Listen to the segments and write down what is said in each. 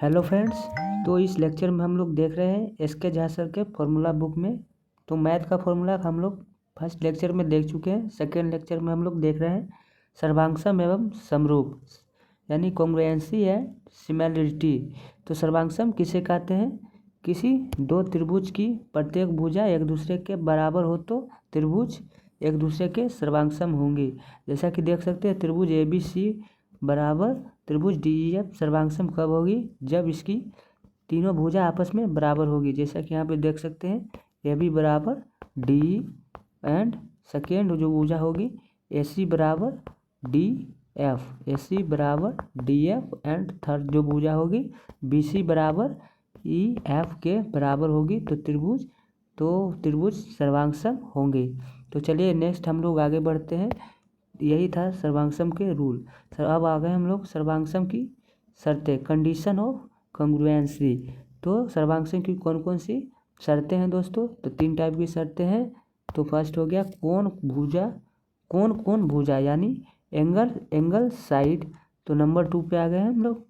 Hello friends. तो इस lecture में हम लोग देख रहे हैं एस.के. झा सर के फॉर्मूला बुक में। तो मैथ का फॉर्मूला हम लोग फर्स्ट लेक्चर में देख चुके हैं। सेकेंड लेक्चर में हम लोग देख रहे हैं सर्वांगसम एवं समरूप, यानी कॉन्ग्रुएंसी एंड सिमिलरिटी। तो सर्वांगसम किसे कहते हैं? किसी दो त्रिभुज की प्रत्येक भुजा एक दूसरे के बराबर हो तो त्रिभुज एक दूसरे के सर्वांगसम होंगे। जैसा कि देख सकते हैं त्रिभुज ABC बराबर त्रिभुज DEF सर्वांगसम कब होगी? जब इसकी तीनों भुजा आपस में बराबर होगी। जैसा कि यहाँ पे देख सकते हैं AB बराबर DE एंड सेकेंड जो भुजा होगी AC बराबर DF, AC बराबर DF एंड थर्ड जो भुजा होगी BC बराबर EF के बराबर होगी। तो त्रिभुज सर्वांगसम होंगे। तो चलिए नेक्स्ट हम लोग आगे बढ़ते हैं। यही था सर्वांगसम के रूल। अब आ गए हम लोग सर्वांगसम की शर्तें, कंडीशन ऑफ कॉन्ग्रुएंसी। तो सर्वांगसम की कौन कौन सी शर्तें हैं दोस्तों? तो तीन टाइप की शर्तें हैं। तो फर्स्ट हो गया कौन भुजा यानी एंगल साइड। तो नंबर 2 पे आ गए हम लोग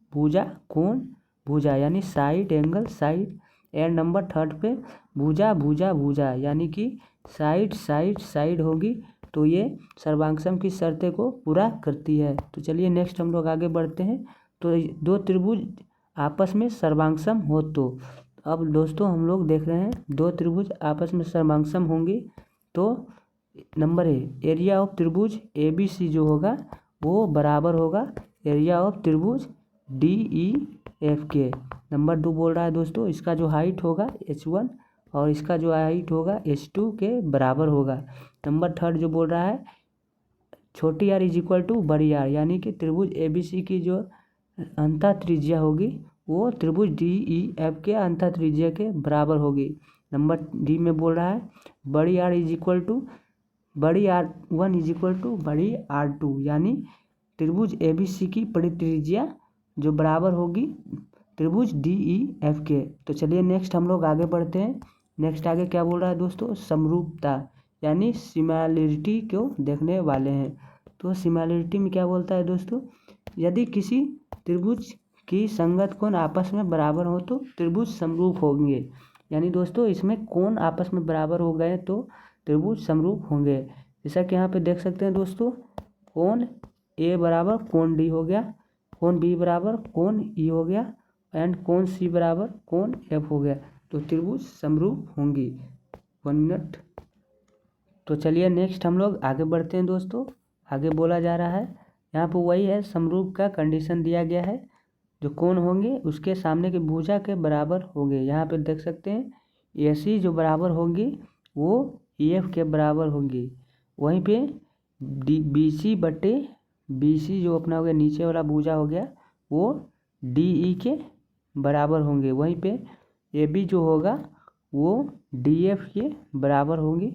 भुजा यानी side angle side. And number 3 पे भुजा यानी कि साइड होगी। तो ये सर्वांगसम की शर्तें को पूरा करती है। तो चलिए नेक्स्ट हम लोग आगे बढ़ते हैं। तो दो त्रिभुज आपस में सर्वांगसम हो तो अब दोस्तों हम लोग देख रहे हैं दो त्रिभुज आपस में सर्वांगसम होंगे तो नंबर एरिया ऑफ त्रिभुज ABC जो होगा वो बराबर होगा एरिया ऑफ त्रिभुज DEF के। नंबर 2 बोल रहा है दोस्तों इसका जो हाइट होगा H1 और इसका जो हाइट होगा H2 के बराबर होगा। नंबर 3 जो बोल रहा है छोटी r इज इक्वल टू बड़ी r, यानी कि त्रिभुज ABC की जो अंतः त्रिज्या होगी वो त्रिभुज DEF के अंतः त्रिज्या के बराबर होगी। नंबर D में बोल रहा है बड़ी r इज इक्वल टू बड़ी R1 इज इक्वल टू बड़ी R2, यानी त्रिभुज ABC की परित्रिज्या जो बराबर होगी त्रिभुज DEF के। तो चलिए नेक्स्ट हम लोग आगे बढ़ते हैं। नेक्स्ट आगे क्या बोल रहा है दोस्तों? समरूपता यानी सिमिलरिटी को देखने वाले हैं। तो सिमिलरिटी में क्या बोलता है दोस्तों? यदि किसी त्रिभुज की संगत कोण आपस में बराबर हो तो त्रिभुज समरूप होंगे। यानी दोस्तों इसमें कोण आपस में बराबर हो गए तो त्रिभुज समरूप होंगे। जैसा कि यहाँ पे देख सकते हैं दोस्तों कोण A बराबर कोण D हो गया, कोण B बराबर कोण E हो गया एंड कोण C बराबर कोण F हो गया। तो त्रिभुज समरूप होंगी। 1 मिनट। तो चलिए नेक्स्ट हम लोग आगे बढ़ते हैं दोस्तों। आगे बोला जा रहा है यहाँ पर वही है समरूप का कंडीशन दिया गया है। जो कोण होंगे उसके सामने के भुजा के बराबर होंगे। यहाँ पे देख सकते हैं AC जो बराबर होंगी वो EF के बराबर होंगी। वहीं पे BC जो अपना हो गया नीचे वाला भुजा हो गया वो DE के बराबर होंगे। वहीं पे AB जो होगा वो DF के बराबर होंगी।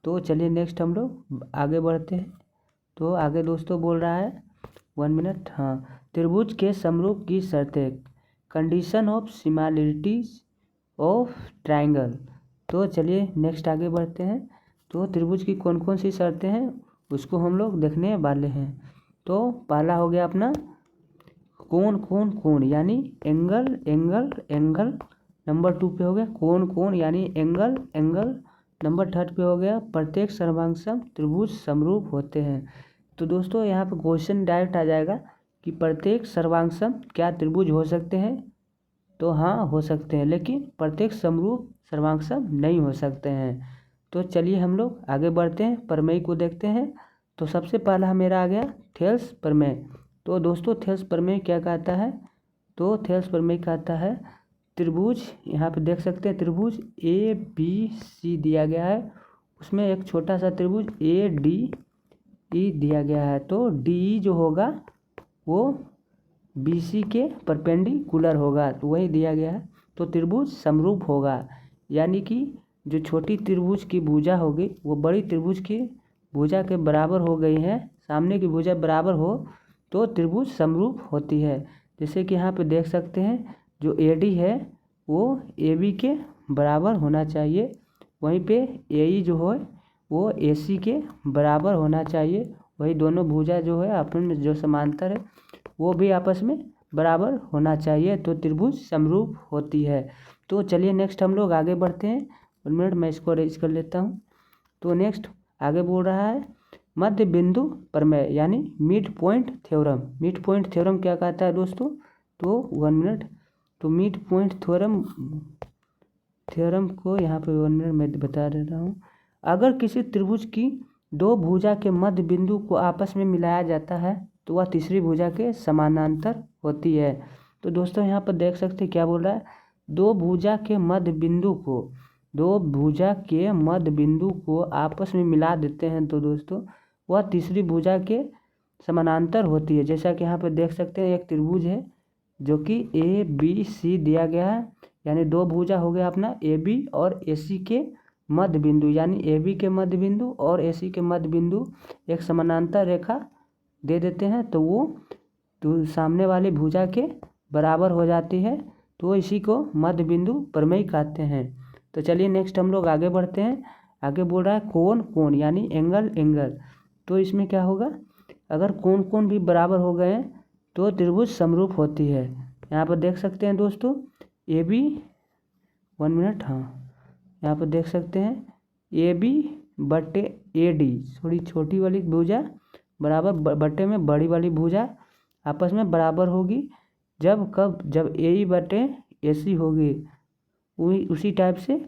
तो चलिए नेक्स्ट हम लोग आगे बढ़ते हैं। तो आगे दोस्तों बोल रहा है 1 मिनट। हाँ, त्रिभुज के समरूप की शर्तें, condition of similarities of triangle. तो चलिए नेक्स्ट आगे बढ़ते हैं। तो त्रिभुज की कौन कौन सी शर्तें हैं उसको हम लोग देखने वाले हैं। तो पहला हो गया अपना कोण यानी एंगल। नंबर 2 पे हो गया कोण यानी एंगल। नंबर 3 पे हो गया प्रत्येक सर्वांगसम त्रिभुज समरूप होते हैं। तो दोस्तों यहाँ पे क्वेश्चन डायरेक्ट आ जाएगा कि प्रत्येक सर्वांगसम क्या त्रिभुज हो सकते हैं? तो हाँ हो सकते हैं, लेकिन प्रत्येक समरूप सर्वांगसम नहीं हो सकते हैं। तो चलिए हम लोग आगे बढ़ते हैं, प्रमेय को देखते हैं। तो सबसे पहला मेरा आ गया थेल्स प्रमेय। तो दोस्तों थेल्स प्रमेय क्या कहता है? तो थेल्स प्रमेय कहता है त्रिभुज, यहाँ पे देख सकते हैं त्रिभुज ABC दिया गया है, उसमें एक छोटा सा त्रिभुज ADE दिया गया है। तो DE जो होगा वो BC के परपेंडिकुलर होगा, तो वही दिया गया है। तो त्रिभुज समरूप होगा, यानी कि जो छोटी त्रिभुज की भुजा होगी वो बड़ी त्रिभुज की भुजा के बराबर हो गई है, सामने की भुजा बराबर हो तो त्रिभुज समरूप होती है। जैसे कि यहाँ पे देख सकते हैं जो AD है वो AB के बराबर होना चाहिए, वहीं पे AE जो है वो AC के बराबर होना चाहिए। वही दोनों भुजा जो है आपस में जो समांतर है वो भी आपस में बराबर होना चाहिए तो त्रिभुज समरूप होती है। तो चलिए नेक्स्ट हम लोग आगे बढ़ते हैं। 1 मिनट मैं इसको अरेंज कर लेता हूँ। तो नेक्स्ट आगे बोल रहा है मध्य बिंदु प्रमेय यानी mid point theorem. Mid point theorem क्या कहता है दोस्तों? तो 1 मिनट, तो मिड पॉइंट थ्योरम को यहाँ पे 1 मिनट मैं बता दे रहा हूँ। अगर किसी त्रिभुज की दो भुजा के मध्य बिंदु को आपस में मिलाया जाता है तो वह तीसरी भुजा के समानांतर होती है। तो दोस्तों यहाँ पर देख सकते हैं क्या बोल रहा है, दो भुजा के मध्य बिंदु को आपस में मिला देते हैं तो दोस्तों वह तीसरी भुजा के समानांतर होती है। जैसा कि यहाँ पर देख सकते हैं एक त्रिभुज है जो कि ABC दिया गया है, यानी दो भुजा हो गया अपना AB और AC के मध्य बिंदु, यानी AB के मध्य बिंदु और AC के मध्य बिंदु एक समानांतर रेखा दे देते हैं तो वो सामने वाली भुजा के बराबर हो जाती है, तो इसी को मध्य बिंदु प्रमेय कहते हैं। तो चलिए नेक्स्ट हम लोग आगे बढ़ते हैं। आगे बोल रहा है कोण यानी एंगल। तो इसमें क्या होगा, अगर कोण भी बराबर हो गए तो त्रिभुज समरूप होती है। यहाँ पर देख सकते हैं दोस्तों AB 1 मिनट, हाँ यहाँ पर देख सकते हैं AB बटे AD, थोड़ी छोटी वाली भुजा बराबर बटे में बड़ी वाली भुजा आपस में बराबर होगी जब AE बटे AC होगी। उसी टाइप से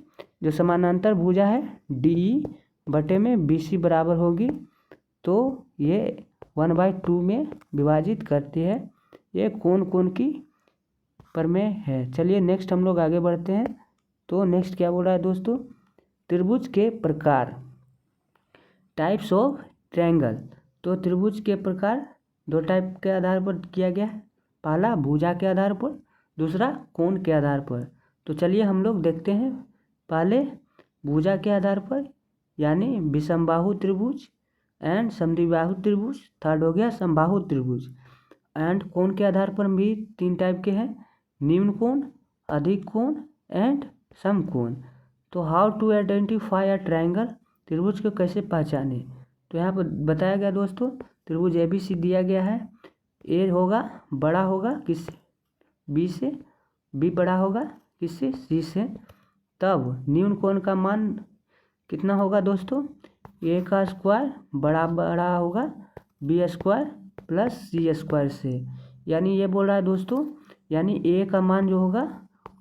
जो समानांतर भुजा है DE बटे में BC बराबर होगी, तो ये 1/2 में विभाजित करती है। ये कोण की प्रमेय है। चलिए नेक्स्ट हम लोग आगे बढ़ते हैं। तो नेक्स्ट क्या बोल रहा है दोस्तों, त्रिभुज के प्रकार, टाइप्स ऑफ ट्रायंगल। तो त्रिभुज के प्रकार दो टाइप के आधार पर किया गया है, पहला भुजा के आधार पर, दूसरा कोण के आधार पर। तो चलिए हम लोग देखते हैं, पहले भुजा के आधार पर यानी विषमबाहु त्रिभुज एंड समद्विबाहु त्रिभुज, थर्ड हो गया समबाहु त्रिभुज। एंड कोण के आधार पर भी 3 टाइप के हैं, निम्न कोण, अधिक कोण एंड समकोण। तो how to identify a triangle, त्रिभुज को कैसे पहचाने। तो यहाँ पर बताया गया दोस्तों त्रिभुज ABC दिया गया है, A होगा बड़ा होगा किससे, B से, B बड़ा होगा किससे, C से। तब निम्न कोण का मान कितना होगा दोस्तों, A का स्क्वायर बड़ा होगा B² प्लस C² से। यानी ये बोल रहा है दोस्तों, यानी A का मान जो होगा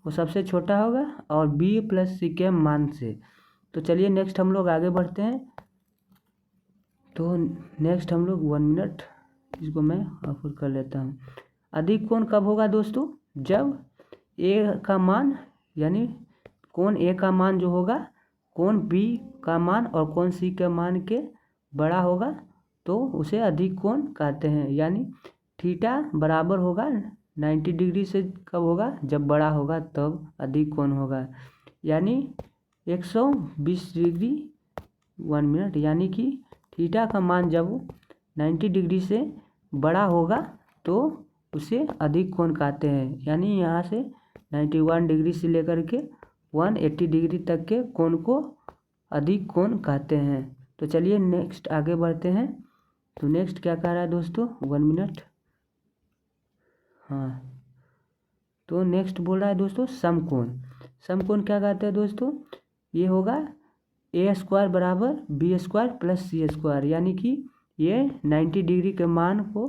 वो सबसे छोटा होगा और B प्लस C के मान से। तो चलिए नेक्स्ट हम लोग आगे बढ़ते हैं। तो नेक्स्ट हम लोग 1 मिनट, इसको मैं ऑफ कर लेता हूँ। अधिक कोण कब होगा दोस्तों, जब A का मान यानी कोण A का मान जो होगा कोण B का मान और कोण C के मान के बड़ा होगा तो उसे अधिक कोण कहते हैं। यानी थीटा बराबर होगा 90 डिग्री से कब होगा, जब बड़ा होगा तब अधिक कोण होगा, यानी 120 डिग्री 1 मिनट, यानी कि थीटा का मान जब 90 डिग्री से बड़ा होगा तो उसे अधिक कोण कहते हैं। यानी यहाँ से 91 डिग्री से लेकर के 180 डिग्री तक के कोण को अधिक कोण कहते हैं। तो चलिए नेक्स्ट आगे बढ़ते हैं। तो नेक्स्ट क्या कह रहा है दोस्तों, 1 मिनट, हाँ तो नेक्स्ट बोल रहा है दोस्तों समकोण। समकोण क्या कहते हैं दोस्तों, ये होगा A² बराबर B² प्लस C², यानी कि ये 90 डिग्री के मान को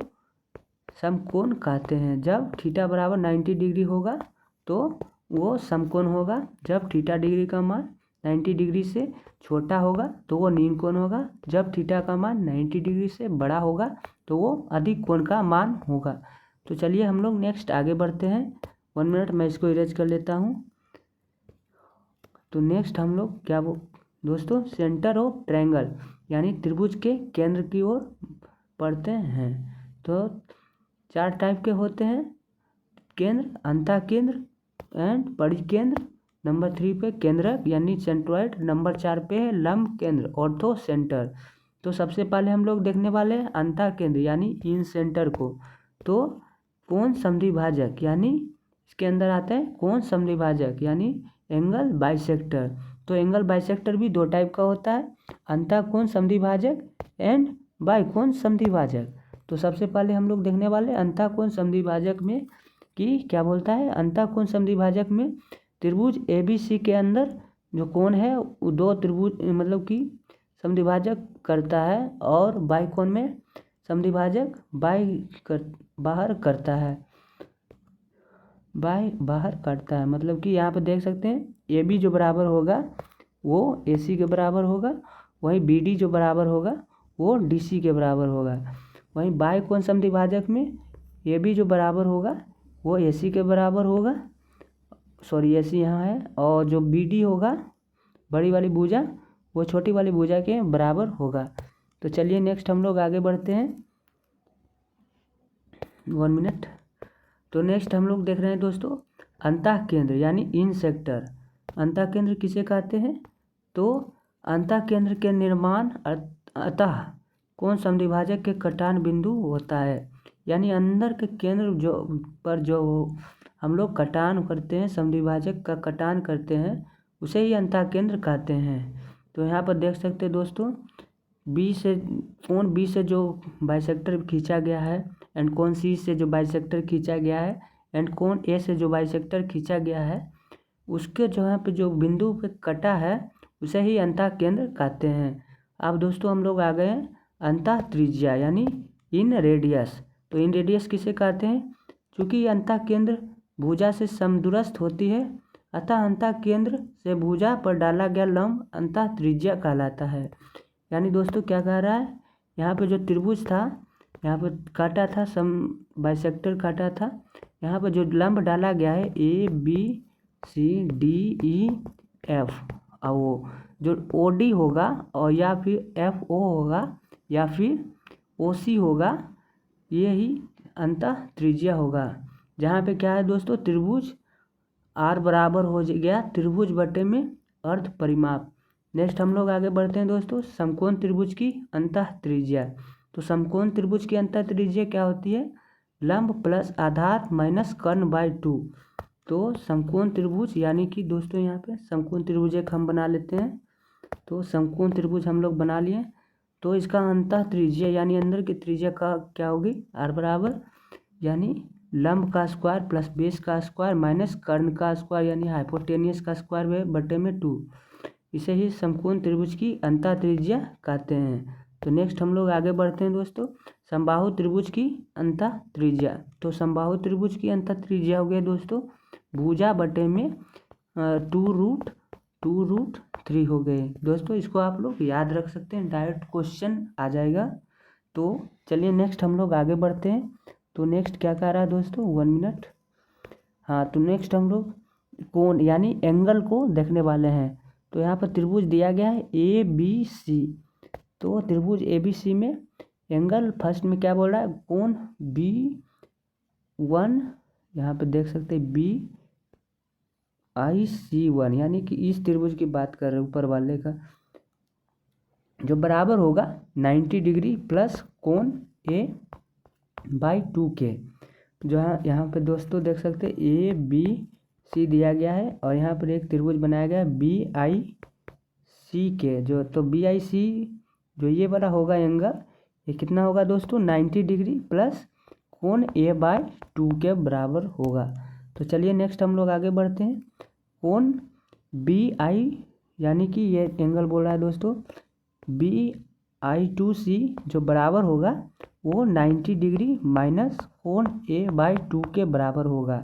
समकोण कहते हैं। जब थीटा बराबर 90 डिग्री होगा तो वो समकोण होगा, जब थीटा डिग्री का मान 90 डिग्री से छोटा होगा तो वो निम्न कोण होगा, जब थीटा का मान 90 डिग्री से बड़ा होगा तो वो अधिक कोण का मान होगा। तो चलिए हम लोग नेक्स्ट आगे बढ़ते हैं। 1 मिनट मैं इसको इरेज कर लेता हूँ। तो नेक्स्ट हम लोग क्या दोस्तों सेंटर ऑफ ट्रायंगल यानी त्रिभुज के केंद्र की ओर पढ़ते हैं। तो 4 टाइप के होते हैं, केंद्र, अंतः केंद्र एंड परिकेंद्र, नंबर 3 पे केंद्रक यानी सेंट्रॉइड, नंबर 4 पे है लंब केंद्र ऑर्थो सेंटर। तो सबसे पहले हम लोग देखने वाले हैं अंतः केंद्र यानी इन सेंटर को। तो कोण समद्विभाजक यानी इसके अंदर आता है कोण समद्विभाजक यानी एंगल बाइसेक्टर। तो एंगल बाइसेक्टर भी 2 टाइप का होता है, अंतः कोण समद्विभाजक एंड बाह्य कोण समद्विभाजक। तो सबसे पहले हम लोग देखने वाले अंतः कोण समद्विभाजक में कि क्या बोलता है, अंतःकोण समद्विभाजक में त्रिभुज ABC के अंदर जो कोण है वो दो त्रिभुज मतलब कि समद्विभाजक करता है, और बाह्य कोण में समद्विभाजक बाहर करता है, बाहर करता है। मतलब कि यहाँ पे देख सकते हैं AB जो बराबर होगा वो AC के बराबर होगा, वहीं BD जो बराबर होगा वो DC के बराबर होगा। वहीं बाह्य कोण समद्विभाजक में AB जो बराबर होगा वो AC के बराबर होगा, सॉरी AC यहाँ है, और जो BD होगा बड़ी वाली भुजा वो छोटी वाली भुजा के बराबर होगा। तो चलिए नेक्स्ट हम लोग आगे बढ़ते हैं, 1 मिनट। तो नेक्स्ट हम लोग देख रहे हैं दोस्तों अंतःकेंद्र यानी इन सेक्टर। अंतःकेंद्र किसे कहते हैं, तो अंतःकेंद्र के निर्माण अतः कोण समद्विभाजक के कटान बिंदु होता है, यानी अंदर के केंद्र जो हम लोग कटान करते हैं, समद्विभाजक का कटान करते हैं, उसे ही अंतःकेंद्र कहते हैं। तो यहाँ पर देख सकते हैं दोस्तों कोण B से जो बाइसेक्टर खींचा गया है, एंड कोण C से जो बाइसेक्टर खींचा गया है, एंड कोण A से जो बाइसेक्टर खींचा गया है, उसके जो यहाँ पे जो बिंदु पे कटा है उसे ही अंतःकेंद्र कहते हैं। अब दोस्तों हम लोग आ गए हैं अंतः त्रिज्या यानी इन रेडियस। तो इन रेडियस किसे कहते हैं, चूँकि अंतःकेंद्र भुजा से समदूरस्थ होती है, अतः अंतःकेंद्र से भुजा पर डाला गया लंब अंतः त्रिज्या कहलाता है। यानी दोस्तों क्या कह रहा है, यहाँ पे जो त्रिभुज था, यहाँ पे काटा था, बाइसेक्टर काटा था, यहाँ पे जो लंब डाला गया है ABCDEF, और वो जो OD होगा और या फिर FO होगा या फिर OC होगा, ये ही अंतः त्रिज्या होगा। जहाँ पे क्या है दोस्तों, त्रिभुज R बराबर हो गया त्रिभुज बटे में अर्ध परिमाप। नेक्स्ट हम लोग आगे बढ़ते हैं दोस्तों समकोण त्रिभुज की अंतः त्रिज्या। तो समकोण त्रिभुज की अंतः त्रिज्या क्या होती है, लंब प्लस आधार माइनस कर्ण बाय 2। तो समकोण त्रिभुज यानी कि दोस्तों यहाँ पे समकोण त्रिभुज एक हम बना लेते हैं। तो समकोण त्रिभुज हम लोग बना लिए, तो इसका अंतः त्रिज्या यानी अंदर की त्रिज्या का क्या होगी, R बराबर यानी लंब का स्क्वायर प्लस बेस का स्क्वायर माइनस कर्ण का स्क्वायर यानी हाइपोटेनियस का स्क्वायर बटे में 2। इसे ही समकोण त्रिभुज की अंतः त्रिज्या कहते हैं। तो नेक्स्ट हम लोग आगे बढ़ते हैं दोस्तों समबाहु त्रिभुज की अंतः त्रिज्या। तो समबाहु त्रिभुज की अंतः त्रिज्या हो गया दोस्तों भुजा बटे में 2√3 हो गए। दोस्तों इसको आप लोग याद रख सकते हैं, डायरेक्ट क्वेश्चन आ जाएगा। तो चलिए नेक्स्ट हम लोग आगे बढ़ते हैं। तो नेक्स्ट क्या कह रहा है दोस्तों, 1 मिनट। हाँ, तो नेक्स्ट हम लोग कोण यानी एंगल को देखने वाले हैं। तो यहाँ पर त्रिभुज दिया गया है ABC। तो त्रिभुज ABC में एंगल फर्स्ट में क्या बोल रहा है, कोण B1, यहाँ पे देख सकते हैं BIC1, यानी कि इस त्रिभुज की बात कर रहे हैं ऊपर वाले का, जो बराबर होगा 90 डिग्री प्लस कोण A/2 के। जो यहाँ पे दोस्तों देख सकते हैं ABC दिया गया है, और यहाँ पर एक त्रिभुज बनाया गया है BIC के, जो तो BIC जो ये वाला होगा एंगल, ये कितना होगा दोस्तों 90 डिग्री प्लस कोण A/2 के बराबर होगा। तो चलिए नेक्स्ट हम लोग आगे बढ़ते हैं। कोण BI यानी कि ये एंगल बोल रहा है दोस्तों BI2C जो बराबर होगा वो 90 डिग्री माइनस कोण A/2 के बराबर होगा।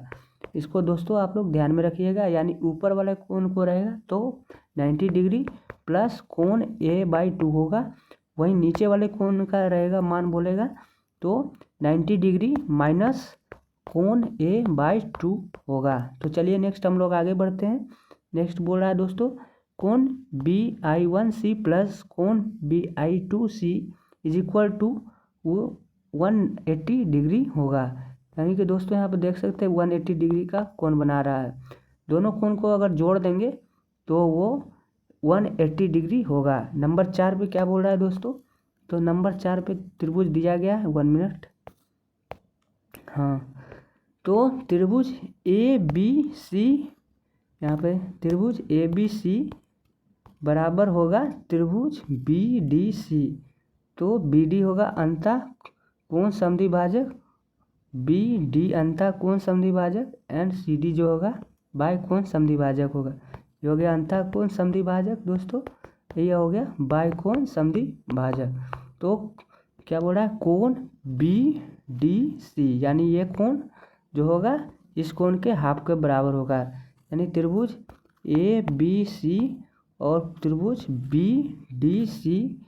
इसको दोस्तों आप लोग ध्यान में रखिएगा, यानी ऊपर वाले कोण को रहेगा तो 90 डिग्री प्लस कोण A/2 होगा, वहीं नीचे वाले कोण का रहेगा मान बोलेगा तो 90 डिग्री माइनस कोण A/2 होगा। तो चलिए नेक्स्ट हम लोग आगे बढ़ते हैं। नेक्स्ट बोल रहा है दोस्तों कोण BI1C प्लस कोण BI2C is equal to 180 degree होगा। यानी कि दोस्तों यहाँ पर देख सकते हैं 180 डिग्री का कोण बना रहा है। दोनों कोण को अगर जोड़ देंगे तो वो 180 डिग्री होगा। नंबर 4 पे क्या बोल रहा है दोस्तों, तो नंबर 4 पे त्रिभुज दिया गया है, 1 मिनट। हाँ, तो त्रिभुज ABC, यहाँ पे त्रिभुज ABC बराबर होगा त्रिभुज BDC। तो BD होगा अंतः कोण समद्विभाजक बी डी अंतः कोण समद्विभाजक एंड सी डी जो होगा बाय कोण समद्विभाजक होगा। ये हो गया अंतः कोण समद्विभाजक दोस्तों, ये हो गया बाय कोण समद्विभाजक। तो क्या बोल रहा है, कोण बी डी सी यानी ये कोण जो होगा इस कोण के हाफ के बराबर होगा, यानी त्रिभुज ए बी सी और त्रिभुज बी डी सी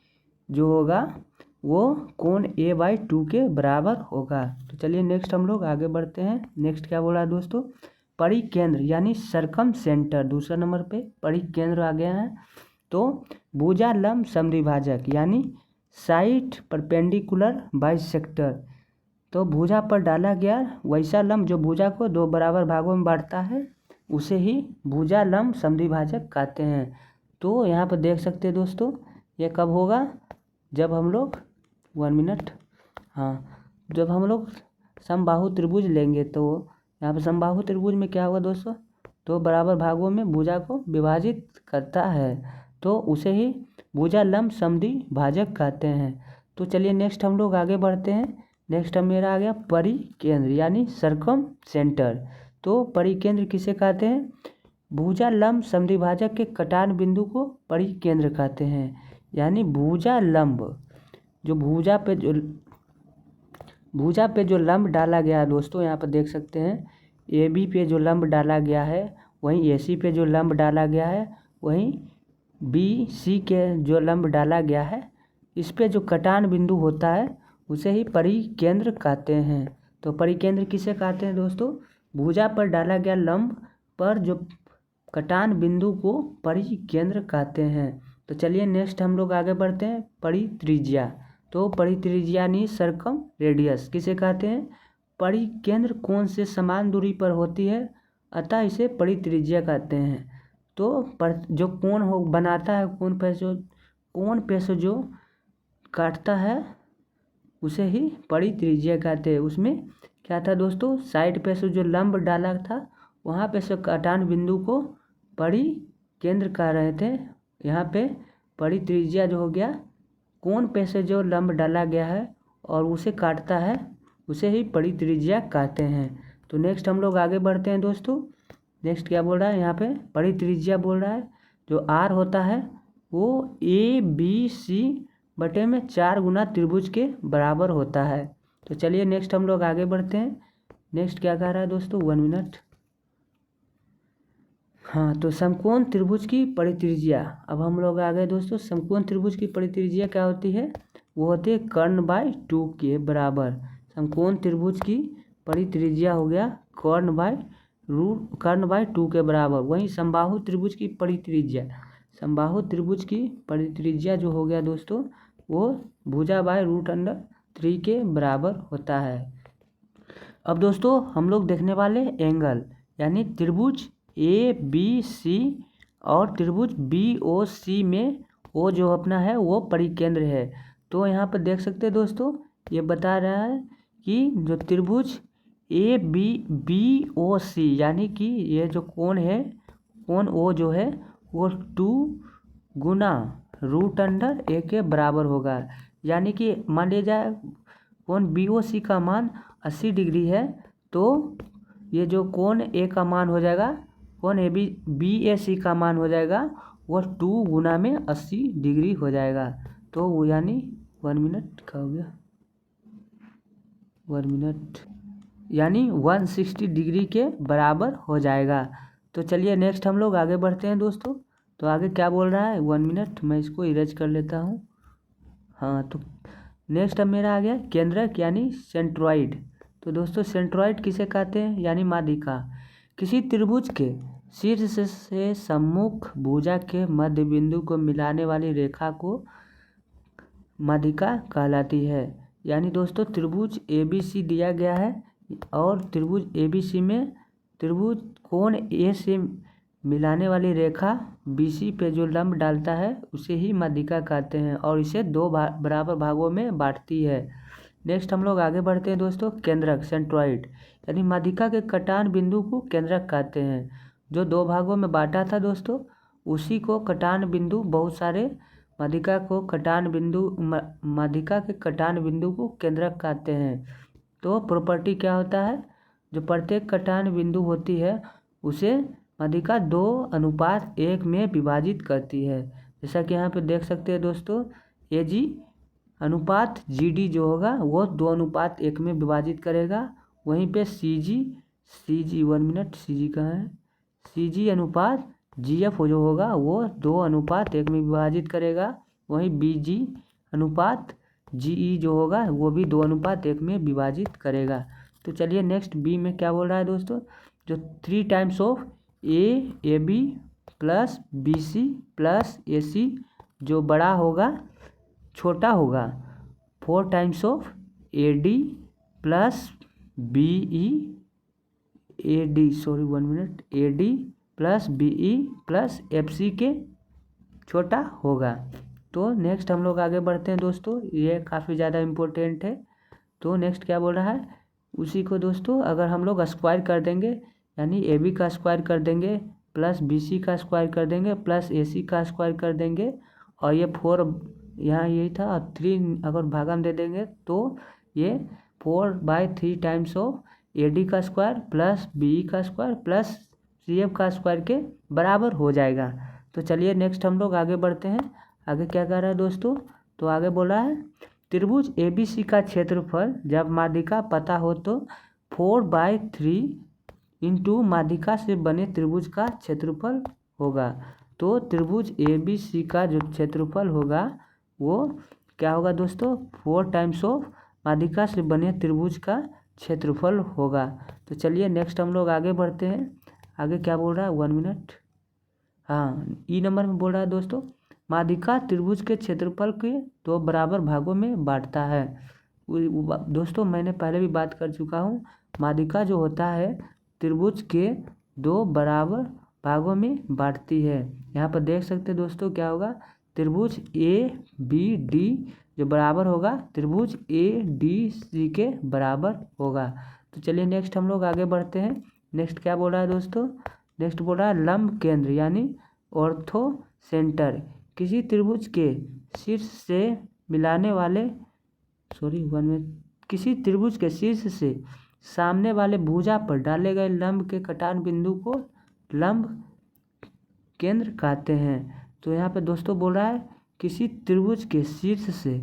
जो होगा वो कोण a/2 के बराबर होगा। तो चलिए नेक्स्ट हम लोग आगे बढ़ते हैं। नेक्स्ट क्या बोल रहा है दोस्तों, परिकेंद्र यानी सरकम सेंटर, दूसरा नंबर पे परिकेंद्र आ गया है। तो भुजा लंब समद्विभाजक यानी साइड परपेंडिकुलर बाइसेक्टर, तो भुजा पर डाला गया वैसा लंब जो भुजा को दो बराबर भागों में बांटता है उसे ही भुजा लंब समद्विभाजक कहते हैं। तो यहाँ पर देख सकते हैं दोस्तों, ये कब होगा, जब हम लोग 1 मिनट, हाँ, जब हम लोग समबाहु त्रिभुज लेंगे तो यहाँ पर समबाहु त्रिभुज में क्या होगा दोस्तों, दो बराबर भागों में भुजा को विभाजित करता है, तो उसे ही भुजा लंब समद्विभाजक कहते हैं। तो चलिए नेक्स्ट हम लोग आगे बढ़ते हैं। नेक्स्ट मेरा आ गया परिकेंद्र यानी सरकम सेंटर। तो परिकेंद्र किसे कहते हैं, भुजा लंब समद्विभाजक के कटान बिंदु को परिकेंद्र कहते हैं। यानी भुजा लंब जो भुजा पे जो लंब डाला गया है दोस्तों, यहाँ पर देख सकते हैं ए बी पे जो लंब डाला गया है, वहीं ए सी पे जो लंब डाला गया है, वहीं बी सी के जो लंब डाला गया है, इस पे जो कटान बिंदु होता है उसे ही परिकेंद्र कहते हैं। तो परिकेंद्र किसे कहते हैं दोस्तों, भुजा पर डाला गया लंब पर जो कटान बिंदु को परिकेंद्र कहते हैं। तो चलिए नेक्स्ट हम लोग आगे बढ़ते हैं, परित्रिज्या। तो परित्रिज्या यानी सरकम रेडियस किसे कहते हैं, परिकेंद्र कोण से समान दूरी पर होती है अतः इसे परित्रिज्या कहते हैं। तो जो कोण हो बनाता है, कोण पे से जो काटता है उसे ही परित्रिज्या कहते हैं। उसमें क्या था दोस्तों, साइड पे से जो लंब डाला था वहाँ पे से कटान बिंदु को परिकेंद्र कह रहे थे। यहाँ पे परित्रिज्या जो हो गया कोण पे से जो लंब डाला गया है और उसे काटता है उसे ही परित्रिज्या कहते हैं। तो नेक्स्ट हम लोग आगे बढ़ते हैं दोस्तों। नेक्स्ट क्या बोल रहा है, यहाँ पे परित्रिज्या बोल रहा है जो आर होता है वो ए बी सी बटे में 4 गुना त्रिभुज के बराबर होता है। तो चलिए नेक्स्ट हम लोग आगे बढ़ते हैं। नेक्स्ट क्या कह रहा है दोस्तों, 1 मिनट, हाँ, तो समकोण त्रिभुज की परित्रिज्या। अब हम लोग आ गए दोस्तों, समकोण त्रिभुज की परित्रिज्या क्या होती है, वो होती है कर्ण/2 के बराबर। समकोण त्रिभुज की परित्रिज्या हो गया कर्ण/2 के बराबर। वहीं समबाहु त्रिभुज की परित्रिज्या जो हो गया दोस्तों वो भुजा/√3 के बराबर होता है। अब दोस्तों हम लोग देखने वाले एंगल, यानी त्रिभुज ए बी सी और त्रिभुज बी ओ सी में ओ जो अपना है वो परिकेंद्र है। तो यहाँ पर देख सकते हैं दोस्तों, ये बता रहा है कि जो त्रिभुज ए बी ओ सी यानी कि ये जो कोण है, कोण ओ जो है वो 2 गुना √a के बराबर होगा। यानी कि मान लिया जाए कोण बी ओ सी का मान 80 डिग्री है, तो ये जो कोण ए का मान हो जाएगा, कोण ए बी ए सी का मान हो जाएगा वो 2 गुना में 80 डिग्री हो जाएगा। तो वो यानी 1 मिनट का हो गया, 1 मिनट यानी 160 डिग्री के बराबर हो जाएगा। तो चलिए नेक्स्ट हम लोग आगे बढ़ते हैं दोस्तों। तो आगे क्या बोल रहा है, 1 मिनट, मैं इसको इरेज कर लेता हूँ। हाँ, तो नेक्स्ट अब मेरा आ गया केंद्रक यानी सेंट्रॉइड। तो दोस्तों सेंट्रॉइड किसे कहते हैं, यानी माध्यिका। किसी त्रिभुज के शीर्ष से सम्मुख भुजा के मध्य बिंदु को मिलाने वाली रेखा को माध्यिका कहलाती है। यानी दोस्तों त्रिभुज ABC दिया गया है और त्रिभुज ABC में त्रिभुज कोण ए से मिलाने वाली रेखा BC पे जो लंब डालता है उसे ही माध्यिका कहते हैं और इसे 2 बराबर भागों में बांटती है। नेक्स्ट हम लोग आगे बढ़ते हैं दोस्तों, केंद्रक सेंट्रॉइड यानी माध्यिका के कटान बिंदु को केंद्रक कहते हैं। जो 2 भागों में बांटा था दोस्तों उसी को कटान बिंदु, बहुत सारे माध्यिका के कटान बिंदु को केंद्रक कहते हैं। तो प्रॉपर्टी क्या होता है, जो प्रत्येक कटान बिंदु होती है उसे माध्यिका 2:1 में विभाजित करती है। जैसा कि यहाँ पे देख सकते हैं दोस्तों, AG अनुपात GD जो होगा वो 2:1 में विभाजित करेगा। वहीं पे CG 1 मिनट, CG कहाँ है, CG अनुपात GF जो होगा वो 2:1 में विभाजित करेगा। वहीं BG अनुपात GE जो होगा वो भी 2:1 में विभाजित करेगा। तो चलिए नेक्स्ट बी में क्या बोल रहा है दोस्तों, जो 3 times of AB plus BC plus AC जो बड़ा होगा छोटा होगा 4 times of AD plus BE AD sorry 1 minute AD plus BE plus FC के छोटा होगा। तो नेक्स्ट हम लोग आगे बढ़ते हैं दोस्तों, ये काफ़ी ज़्यादा इम्पोर्टेंट है। तो नेक्स्ट क्या बोल रहा है, उसी को दोस्तों अगर हम लोग स्क्वायर कर देंगे, यानी AB का स्क्वायर कर देंगे प्लस BC का स्क्वायर कर देंगे प्लस AC का स्क्वायर कर देंगे, और ये 4 यहाँ यही था, और 3 अगर भागा में दे देंगे तो ये 4/3 टाइम्स ऑफ AD का स्क्वायर प्लस BE का स्क्वायर प्लस CF का स्क्वायर के बराबर हो जाएगा। तो चलिए नेक्स्ट हम लोग आगे बढ़ते हैं। आगे क्या कह रहा है दोस्तों, तो आगे बोला है त्रिभुज ABC का क्षेत्रफल जब माध्यिका पता हो तो 4/3 इंटू माध्यिका से बने त्रिभुज का क्षेत्रफल होगा। तो त्रिभुज ABC का जो क्षेत्रफल होगा वो क्या होगा दोस्तों, 4 टाइम्स ऑफ माध्यिका से बने त्रिभुज का क्षेत्रफल होगा। तो चलिए नेक्स्ट हम लोग आगे बढ़ते हैं। आगे क्या बोल रहा है, 1 मिनट, हाँ E नंबर में बोल रहा है दोस्तों, माध्यिका त्रिभुज के क्षेत्रफल के 2 बराबर भागों में बांटता है। दोस्तों मैंने पहले भी बात कर चुका हूँ, माध्यिका जो होता है त्रिभुज के 2 बराबर भागों में बांटती है। यहाँ पर देख सकते हैं दोस्तों क्या होगा, त्रिभुज ABD जो बराबर होगा त्रिभुज ADC के बराबर होगा। तो चलिए नेक्स्ट हम लोग आगे बढ़ते हैं। नेक्स्ट क्या बोल रहा है दोस्तों, नेक्स्ट बोल रहा है लंब केंद्र यानी ऑर्थो सेंटर किसी त्रिभुज के शीर्ष से मिलाने वाले किसी त्रिभुज के शीर्ष से सामने वाले भुजा पर डाले गए लंब के कटान बिंदु को लंब केंद्र कहते हैं। तो यहाँ पे दोस्तों बोल रहा है किसी त्रिभुज के शीर्ष से,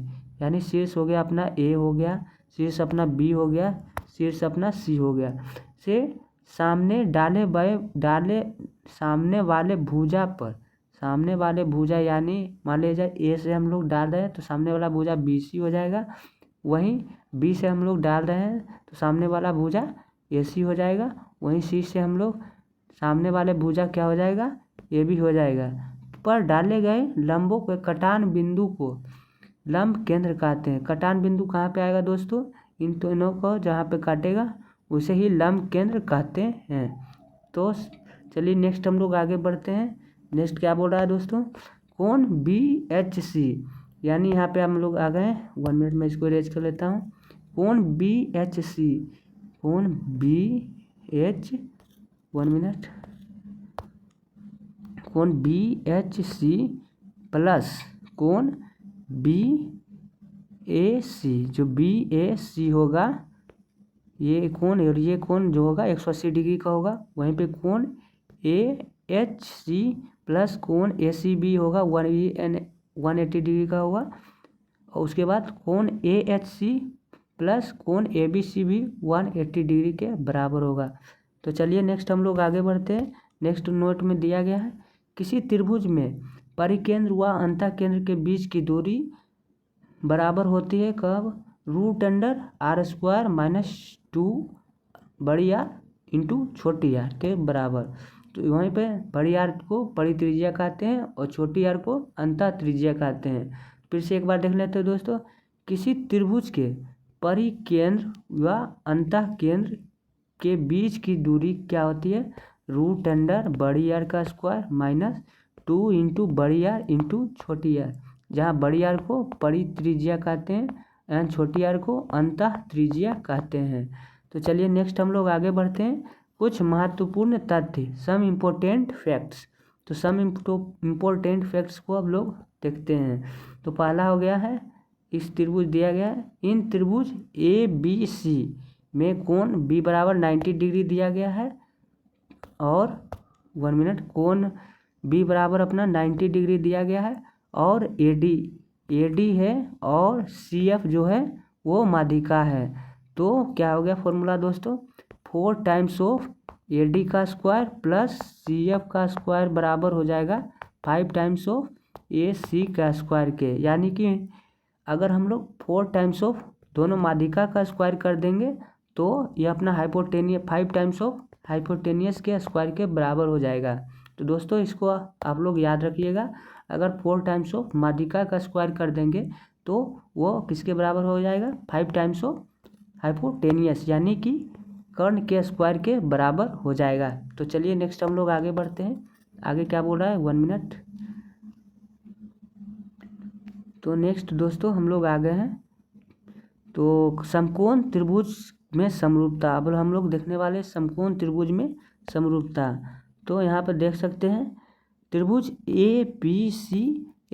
यानी शीर्ष हो गया अपना A हो गया, शीर्ष अपना B हो गया, शीर्ष अपना C हो गया, से सामने वाले भुजा पर, सामने वाले भुजा यानी मान लीजिए A से हम लोग डाल रहे हैं तो सामने वाला भुजा BC हो जाएगा, वहीं B से हम लोग डाल रहे हैं तो सामने वाला भुजा AC हो जाएगा, वहीं C से हम लोग सामने वाले भुजा क्या हो जाएगा, AB हो जाएगा। पर डाले गए लंबों के कटान बिंदु को लंब केंद्र कहते हैं। कटान बिंदु कहाँ पे आएगा दोस्तों, इन दोनों को जहाँ पे काटेगा उसे ही लंब केंद्र कहते हैं। तो चलिए नेक्स्ट हम लोग आगे बढ़ते हैं। नेक्स्ट क्या बोल रहा है दोस्तों, कोण BHC, यानी यहाँ पे हम लोग आ गए 1 मिनट में इसको इरेज कर लेता हूँ। कोण BHC, कोण BH 1 मिनट, कोण BHC प्लस कोण BAC, जो BAC होगा ये कोण और ये कोण जो होगा 180 डिग्री का होगा। वहीं पे कोण AHC प्लस कोण ACB होगा 180 डिग्री का होगा। और उसके बाद कोण AHC प्लस कोण ABC भी 180 डिग्री के बराबर होगा। तो चलिए नेक्स्ट हम लोग आगे बढ़ते हैं। नेक्स्ट नोट में दिया गया है किसी त्रिभुज में परिकेंद्र व अंतःकेंद्र के बीच की दूरी बराबर होती है कब, √R² - 2 बड़ी R इंटू छोटी R के बराबर। तो वहीं पे बड़ी R को परित्रिज्या कहते हैं और छोटी R को अंतः त्रिज्या कहते हैं। फिर से एक बार देख लेते हैं दोस्तों, किसी त्रिभुज के परिकेंद्र व अंतःकेंद्र के बीच की दूरी क्या होती है, √R बड़ी R का स्क्वायर - 2 इंटू बड़ी R इंटू छोटी R, जहाँ बड़ी R को परित्रिज्या कहते हैं एंड छोटी R को अंतः त्रिज्या कहते हैं। तो चलिए नेक्स्ट हम लोग आगे बढ़ते हैं। कुछ महत्वपूर्ण तथ्य, सम इम्पोर्टेंट फैक्ट्स। तो सम इम्पोर्टेंट फैक्ट्स को अब लोग देखते हैं। तो पहला हो गया है, इस त्रिभुज दिया गया है, इन त्रिभुज ABC में कोण बी बराबर 90 डिग्री दिया गया है और 1 मिनट, कोण बी बराबर अपना 90 डिग्री दिया गया है और एडी है और सी एफ जो है वो माध्यिका है। तो क्या हो गया फॉर्मूला दोस्तों, 4 टाइम्स ऑफ ए डी का स्क्वायर प्लस सी एफ का स्क्वायर बराबर हो जाएगा 5 टाइम्स ऑफ ए सी का स्क्वायर के। यानी कि अगर हम लोग 4 टाइम्स ऑफ दोनों माध्यिका का स्क्वायर कर देंगे तो ये अपना हाइपोटेनियस 5 टाइम्स ऑफ हाइपोटेनियस के स्क्वायर के बराबर हो जाएगा। तो दोस्तों इसको आप लोग याद रखिएगा, अगर 4 टाइम्स ऑफ माध्यिका का स्क्वायर कर देंगे तो वो किसके बराबर हो जाएगा, 5 टाइम्स ऑफ हाइपोटेनियस यानी कि कर्ण के स्क्वायर के बराबर हो जाएगा। तो चलिए नेक्स्ट हम लोग आगे बढ़ते हैं। आगे क्या बोल रहा है, 1 मिनट। तो नेक्स्ट दोस्तों हम लोग आ गए हैं तो समकोण त्रिभुज में समरूपता। अब हम लोग देखने वाले समकोण त्रिभुज में समरूपता। तो यहाँ पर देख सकते हैं त्रिभुज ए बी सी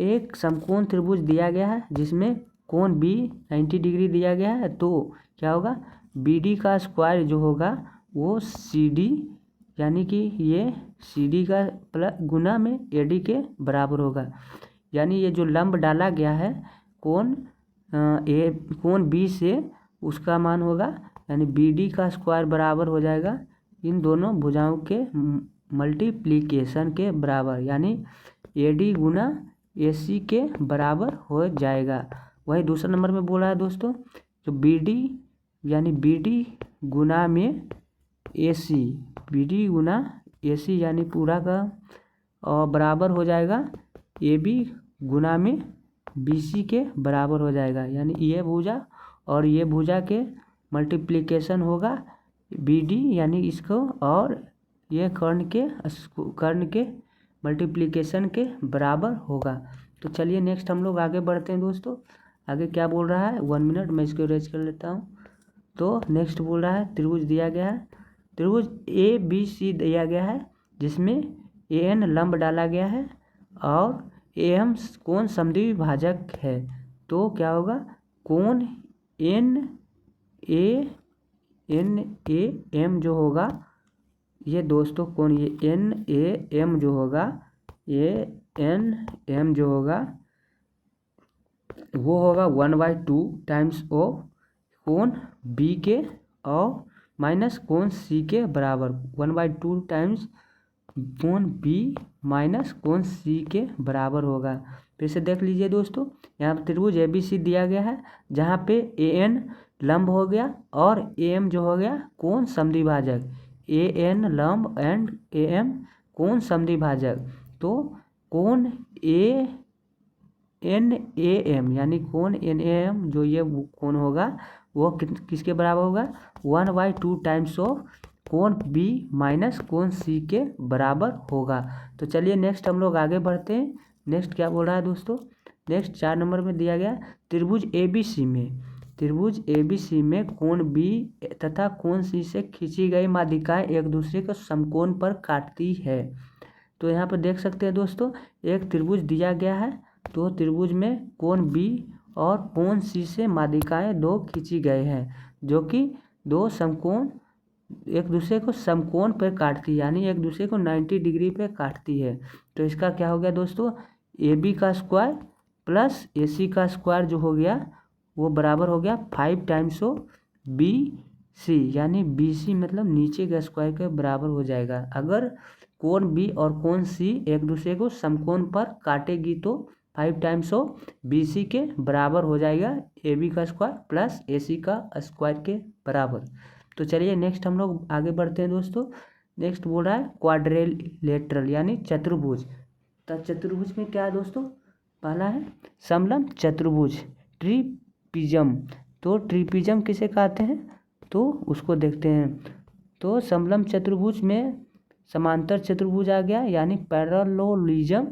एक समकोण त्रिभुज दिया गया है जिसमें कोण बी 90 डिग्री दिया गया है। तो क्या होगा, बी डी का स्क्वायर जो होगा वो सी डी यानी कि ये सी डी का प्लस गुना में ए डी के बराबर होगा। यानी ये जो लंब डाला गया है कोण कोण बी से उसका मान होगा, यानी बी डी का स्क्वायर बराबर हो जाएगा इन दोनों भुजाओं के मल्टीप्लिकेशन के बराबर, यानी ए डी गुना ए सी के बराबर हो जाएगा। वही दूसरा नंबर में बोला है दोस्तों, जो बी डी यानी बी डी गुना में ए सी, बी डी गुना ए सी यानी पूरा का और बराबर हो जाएगा ए बी गुना में बी सी के बराबर हो जाएगा। यानी ये भुजा और ये भुजा के मल्टीप्लिकेशन होगा बी डी यानी इसको और ये कर्ण के मल्टीप्लिकेशन के बराबर होगा। तो चलिए नेक्स्ट हम लोग आगे बढ़ते हैं दोस्तों। आगे क्या बोल रहा है, 1 मिनट मैं इसको इरेज कर लेता हूँ। तो नेक्स्ट बोल रहा है त्रिभुज दिया गया है, त्रिभुज ए बी सी दिया गया है जिसमें ए एन लंब डाला गया है और ए एम कोण समद्विभाजक भाजक है। तो क्या होगा, कोण एन ए एम जो होगा ये दोस्तों कोण ये एन ए एम जो होगा, ए एन एम जो होगा वो होगा 1/2 टाइम्स ऑफ कोण बी के और माइनस कोण सी के बराबर। 1/2 टाइम्स कोण बी माइनस कोण सी के बराबर होगा। फिर से देख लीजिए दोस्तों, यहाँ पर त्रिभुज ए बी सी दिया गया है जहाँ पे ए एन लंब हो गया और ए एम जो हो गया कोण समद्विभाजक, ए एन लंब एंड ए एम कोण समद्विभाजक। तो कोण ए एन ए एम यानी कोण एन ए एम जो ये कोण होगा वो किसके बराबर होगा, 1/2 टाइम्स ऑफ कोण बी माइनस कोण सी के बराबर होगा। तो चलिए नेक्स्ट हम लोग आगे बढ़ते हैं। नेक्स्ट क्या बोल रहा है दोस्तों, नेक्स्ट 4 नंबर में दिया गया त्रिभुज ए बी सी में, त्रिभुज ए बी सी में कोण बी तथा कोण सी से खींची गई माध्यिकाएं एक दूसरे को समकोण पर काटती है। तो यहाँ पर देख सकते हैं दोस्तों, एक त्रिभुज दिया गया है तो त्रिभुज में कोण बी और कोण सी से माध्यिकाएं दो खींची गए हैं जो कि दो समकोण एक दूसरे को समकोण पर काटती है, यानी एक दूसरे को 90 डिग्री पे काटती है। तो इसका क्या हो गया दोस्तों, ए बी का स्क्वायर प्लस ए सी का स्क्वायर जो हो गया वो बराबर हो गया 5 टाइम्स ऑफ बी सी, यानी बी सी मतलब नीचे के स्क्वायर के बराबर हो जाएगा। अगर कोण बी और कोण सी एक दूसरे को समकोण पर काटेगी तो 5 टाइम्स ऑफ बी सी के बराबर हो जाएगा ए बी का स्क्वायर प्लस ए सी का स्क्वायर के बराबर। तो चलिए नेक्स्ट हम लोग आगे बढ़ते हैं दोस्तों। नेक्स्ट बोल रहा है क्वाड्रिलेटरल यानी चतुर्भुज। तो चतुर्भुज में क्या है दोस्तों, पहला है समलंब चतुर्भुज ट्रिपिज्म। तो ट्रिपिज्म किसे कहते हैं तो उसको देखते हैं। तो समलंब चतुर्भुज में समांतर चतुर्भुज आ गया यानी पैरेललिज्म,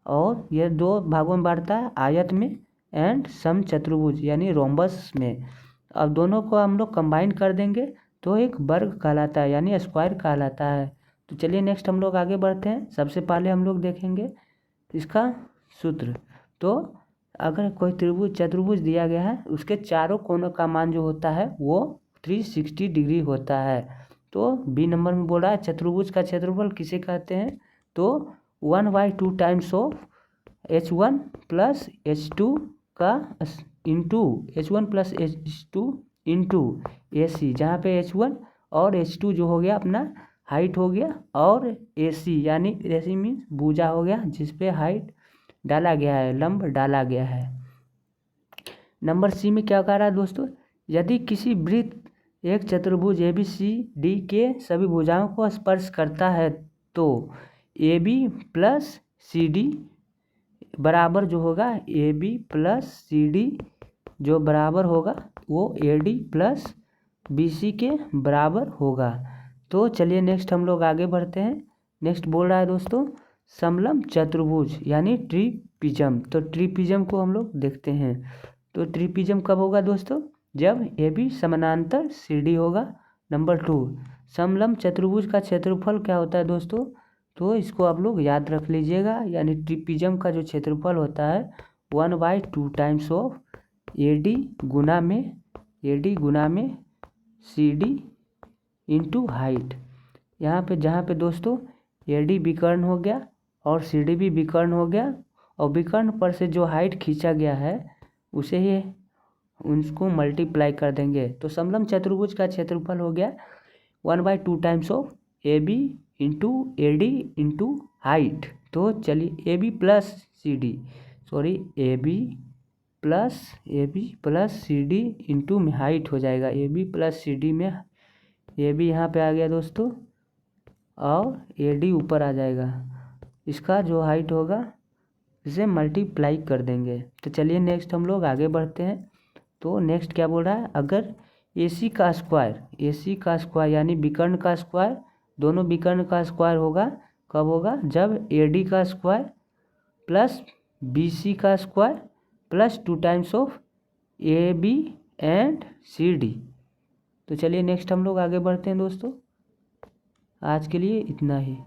और यह 2 भागों में बांटता है, आयत में एंड सम चतुर्भुज यानी रोम्बस में। अब दोनों को हम लोग कंबाइन कर देंगे तो एक वर्ग कहलाता है यानी स्क्वायर कहलाता है। तो चलिए नेक्स्ट हम लोग आगे बढ़ते हैं। सबसे पहले हम लोग देखेंगे इसका सूत्र। तो अगर कोई त्रिभुज चतुर्भुज दिया गया है उसके चारों कोनों का मान जो होता है वो 360 डिग्री होता है। तो बी नंबर में बोल रहा है चतुर्भुज का क्षेत्रफल किसे कहते हैं, तो 1/2 times of H1 plus H2 का into H1 plus H2 into AC, जहाँ पे H1 और H2 जो हो गया अपना हाइट हो गया, और AC यानी AC मीन्स भुजा हो गया जिस पे हाइट डाला गया है, लंब डाला गया है। नंबर सी में क्या कह रहा है दोस्तों, यदि किसी वृत्त एक चतुर्भुज ABCD के सभी भुजाओं को स्पर्श करता है तो AB प्लस CD बराबर जो होगा AB प्लस CD जो बराबर होगा वो AD प्लस BC के बराबर होगा। तो चलिए नेक्स्ट हम लोग आगे बढ़ते हैं। नेक्स्ट बोल रहा है दोस्तों समलंब चतुर्भुज यानी ट्रिपिज्म। तो ट्रिपिज्म को हम लोग देखते हैं। तो ट्रिपिज्म कब होगा दोस्तों, जब AB समानांतर CD होगा। नंबर 2, समलंब चतुर्भुज का क्षेत्रफल क्या होता है दोस्तों, तो इसको आप लोग याद रख लीजिएगा, यानी ट्रिपिज्म का जो क्षेत्रफल होता है 1/2 टाइम्स ऑफ AD गुना में CD इंटू हाइट। यहाँ पे जहाँ पे दोस्तों AD विकर्ण हो गया और CD भी विकर्ण हो गया, और विकर्ण पर से जो हाइट खींचा गया है उसे ही उसको मल्टीप्लाई कर देंगे। तो समलंब चतुर्भुज का क्षेत्रफल हो गया 1/2 times of AB into AD into height. तो चलिए AB प्लस CD इंटू में हाइट हो जाएगा। AB प्लस CD में AB यहाँ पे आ गया दोस्तों और AD ऊपर आ जाएगा, इसका जो हाइट होगा इसे मल्टीप्लाई कर देंगे। तो चलिए नेक्स्ट हम लोग आगे बढ़ते हैं। तो नेक्स्ट क्या बोल रहा है, अगर AC का स्क्वायर यानी विकर्ण का स्क्वायर, दोनों विकर्ण का स्क्वायर होगा, कब होगा, जब AD का स्क्वायर प्लस BC का square plus 2 times of AB and CD। तो चलिए नेक्स्ट हम लोग आगे बढ़ते हैं दोस्तों। आज के लिए इतना ही।